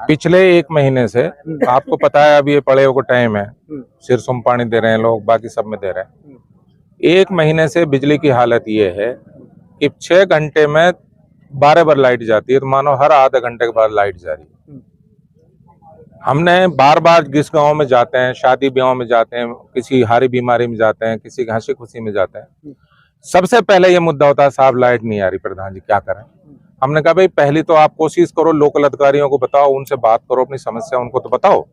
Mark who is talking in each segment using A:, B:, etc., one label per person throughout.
A: पिछले 1 महीने से आपको पता है, अब ये पड़े को टाइम है, सिरसुम पानी दे रहे हैं लोग, बाकी सब में दे रहे हैं। 1 महीने से बिजली की हालत ये है कि 6 घंटे में 12 बार लाइट जाती है, तो मानो हर आधे घंटे के बाद लाइट जा रही है। हमने बार बार जिस गांव में जाते हैं, शादी ब्याह में जाते हैं, किसी हारी बीमारी में जाते हैं, किसी हंसी खुशी में जाते हैं, सबसे पहले ये मुद्दा होता है, साहब लाइट नहीं आ रही, प्रधान जी क्या करें। हमने कहा भाई पहली तो आप कोशिश करो, लोकल अधिकारियों को बताओ, उनसे बात करो, अपनी समस्या उनको तो बताओ।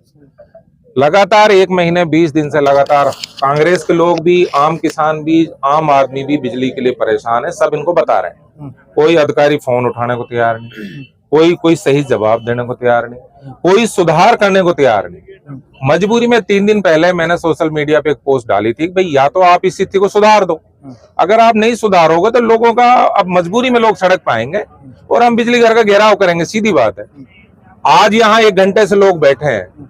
A: लगातार 1 महीने 20 दिन से लगातार कांग्रेस के लोग भी, आम किसान भी, आम आदमी भी बिजली के लिए परेशान है, सब इनको बता रहे हैं। कोई अधिकारी फोन उठाने को तैयार नहीं, कोई सही जवाब देने को तैयार नहीं, कोई सुधार करने को तैयार नहीं। मजबूरी में 3 दिन पहले मैंने सोशल मीडिया पे एक पोस्ट डाली थी, भाई या तो आप इस स्थिति को सुधार दो, अगर आप नहीं सुधारोगे तो लोगों का, अब मजबूरी में लोग सड़क पाएंगे और हम बिजली घर का घेराव करेंगे, सीधी बात है। आज यहाँ 1 घंटे से लोग बैठे हैं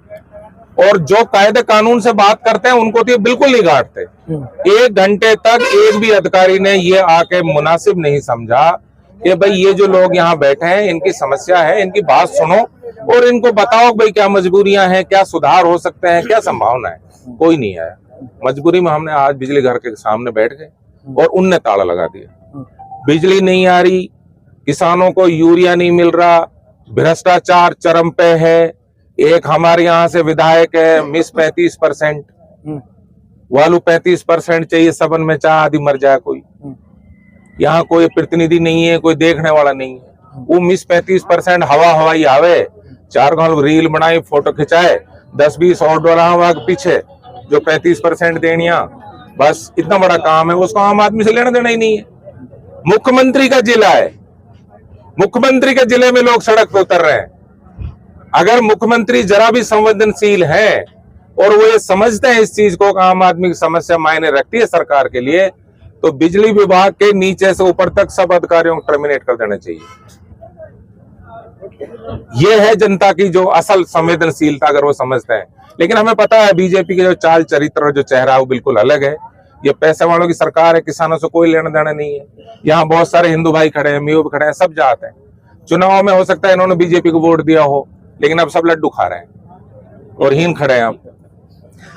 A: और जो कायदे कानून से बात करते हैं उनको तो ये बिल्कुल नहीं गांठते। 1 घंटे तक एक भी अधिकारी ने ये आके मुनासिब नहीं समझा कि भाई ये जो लोग यहाँ बैठे हैं, इनकी समस्या है, इनकी बात सुनो और इनको बताओ भाई क्या मजबूरियां हैं, क्या सुधार हो सकते हैं, क्या संभावना है। कोई नहीं आया। मजबूरी में हमने आज बिजली घर के सामने बैठ गए और उनने ताला लगा दिया। बिजली नहीं आ रही, किसानों को यूरिया नहीं मिल रहा, भ्रष्टाचार चरम पे है। एक हमारे यहाँ से विधायक है, मिस 35%, वालू 35% चाहिए, सबन में चाह आदि मर जाए कोई। यहाँ कोई प्रतिनिधि नहीं है, कोई देखने वाला नहीं है। वो मिस 35% हवाई आवे, 4 घंटे रील बनाई, फोटो खिंचाए, 10-20 और डॉलर के पीछे जो 35% देनिया, बस इतना बड़ा काम है, उसको आम आदमी से लेना देना ही नहीं है। मुख्यमंत्री का जिला है, मुख्यमंत्री के जिले में लोग सड़क पर उतर रहे हैं। अगर मुख्यमंत्री जरा भी संवेदनशील है और वो ये समझते हैं इस चीज को, आम आदमी की समस्या मायने रखती है सरकार के लिए, तो बिजली विभाग के नीचे से ऊपर तक सब अधिकारियों को टर्मिनेट कर देना चाहिए। ये है जनता की जो असल संवेदनशीलता, अगर वो समझते हैं। लेकिन हमें पता है बीजेपी के जो चाल चरित्र और जो चेहरा है वो बिल्कुल अलग है। ये पैसे वालों की सरकार है, किसानों से कोई लेना देना नहीं है। यहाँ बहुत सारे हिंदू भाई खड़े हैं, मियो भी खड़े हैं, सब जाते हैं। चुनाव में हो सकता है इन्होंने बीजेपी को वोट दिया हो, लेकिन अब सब लड्डू खा रहे हैं और हीन खड़े हैं।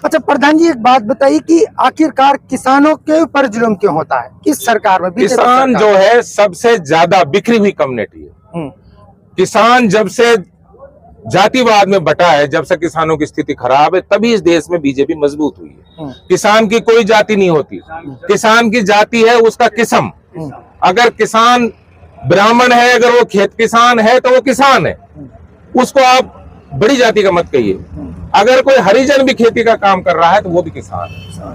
B: अच्छा प्रधान जी, एक बात बताइए कि आखिरकार किसानों के ऊपर जुल्म क्यों होता है इस सरकार में?
A: किसान जो है सबसे ज्यादा बिखरी हुई कम्युनिटी है। किसान जब से जातिवाद में बटा है, जब से किसानों की स्थिति खराब है, तभी इस देश में बीजेपी मजबूत हुई है। किसान की कोई जाति नहीं होती, किसान की जाति है उसका किस्म। अगर किसान ब्राह्मण है, अगर वो खेत किसान है तो वो किसान है, उसको आप बड़ी जाति का मत कहिए। अगर कोई हरिजन भी खेती का काम कर रहा है तो वो भी किसान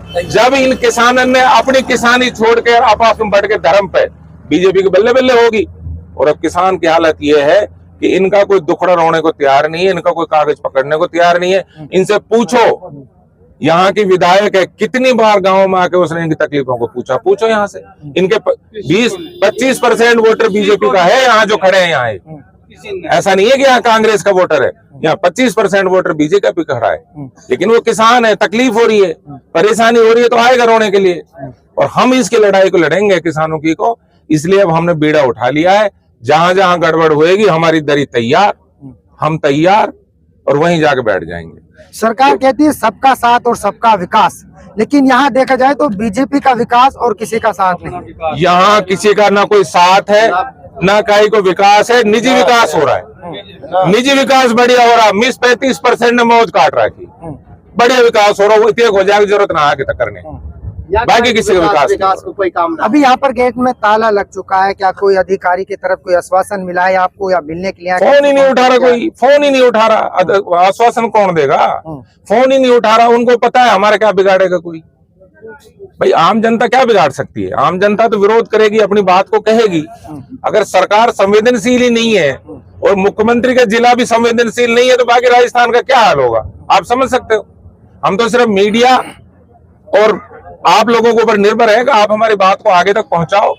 A: है। जब इन किसानों ने अपनी किसानी छोड़ के आपस में बढ़ के धर्म पे बीजेपी के बल्ले बल्ले होगी। और अब किसान की हालत ये है कि इनका कोई दुखड़ा रोने को तैयार नहीं है, इनका कोई कागज पकड़ने को तैयार नहीं है। इनसे पूछो, यहाँ की विधायक है, कितनी बार गांव में आके उसने इनकी तकलीफों को पूछो यहाँ से। इनके 20-25% वोटर बीजेपी का है यहाँ जो खड़े हैं यहाँ। ऐसा नहीं है कि यहाँ कांग्रेस का वोटर है, यहाँ 25% वोटर बीजेपी का खड़ा है। लेकिन वो किसान है, तकलीफ हो रही है, परेशानी हो रही है, तो आएगा रोने के लिए। और हम इसकी लड़ाई को लड़ेंगे किसानों की को। इसलिए अब हमने बीड़ा उठा लिया है। जहां जहां गड़बड़ होएगी हमारी दरी तैयार, हम तैयार, और वहीं जाके बैठ जाएंगे।
B: सरकार कहती है सबका साथ और सबका विकास, लेकिन यहाँ देखा जाए तो बीजेपी का विकास और किसी का साथ नहीं।
A: यहाँ किसी का ना कोई साथ है, ना कहीं को विकास है, निजी विकास हो रहा है। निजी विकास बढ़िया हो रहा है। मिस 35% ने मौज काट रखी, बढ़िया विकास हो रहा है। वो इतने हो जाए जरूरत ना आगे तक करने, बाकी किसी का विकास
B: को कोई काम। अभी यहाँ पर गेट में ताला लग चुका है, क्या कोई अधिकारी की तरफ कोई आश्वासन मिला है आपको या मिलने के लिए?
A: फोन ही नहीं उठा रहा, कोई फोन ही नहीं उठा रहा। आश्वासन कौन देगा? फोन ही नहीं उठा रहा। उनको पता है हमारे क्या बिगाड़ेगा कोई। भाई आम जनता क्या बिगाड़ सकती है? आम जनता तो विरोध करेगी, अपनी बात को कहेगी। अगर सरकार संवेदनशील ही नहीं है और मुख्यमंत्री का जिला भी संवेदनशील नहीं है, तो बाकी राजस्थान का क्या हाल होगा आप समझ सकते हो। हम तो सिर्फ मीडिया और आप लोगों के ऊपर निर्भर है कि आप हमारी बात को आगे तक पहुंचाओ।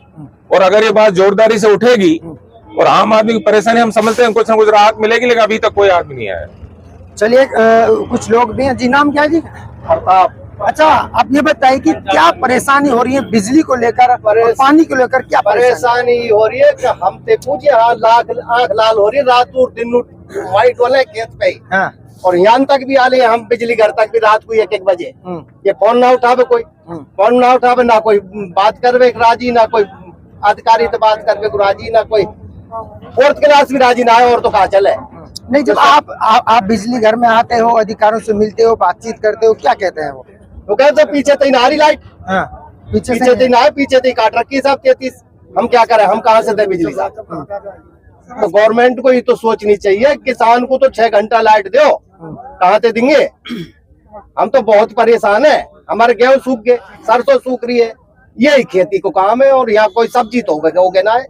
A: और अगर ये बात जोरदारी से उठेगी और आम आदमी की परेशानी हम समझते हैं कुछ न कुछ राहत मिलेगी, लेकिन अभी तक कोई आदमी नहीं आया।
B: चलिए कुछ लोग भी हैं जी। नाम क्या है जी? अच्छा, आप ये बताइए कि क्या परेशानी हो रही है बिजली को लेकर और पानी को लेकर, क्या
C: परेशानी हो रही है कि हम ते पूछे हाँ आँख लाल हो रही है, रात को दिन वाइट वाले खेत पे ही।
B: हाँ।
C: और यहाँ तक भी आले हम बिजली घर तक भी रात को 1-1 बजे ये फोन ना उठावे, कोई फोन ना उठावे, ना कोई बात करवे राजी, ना कोई अधिकारी से बात करवे राजी, ना कोई फोर्थ क्लास भी राजी ना है, और तो कहा चले।
B: नहीं, जब आप बिजली घर में आते हो, अधिकारियों से मिलते हो, बातचीत करते हो, क्या कहते हैं वो
C: कहते पीछे तो नारी लाइट,
B: हाँ,
C: पीछे तो ना पीछे तो काट रखी साहब 33, हम क्या करें, हम कहाँ से दे बिजली साहब। तो गवर्नमेंट को ये तो सोचनी चाहिए, किसान को तो 6 घंटा लाइट दो, कहाँ से देंगे। हम तो बहुत परेशान है, हमारे गेहूं सूख गए, सरसों सूख रही है, यही खेती को काम है, और यहाँ कोई सब्जी तो होगे ना है।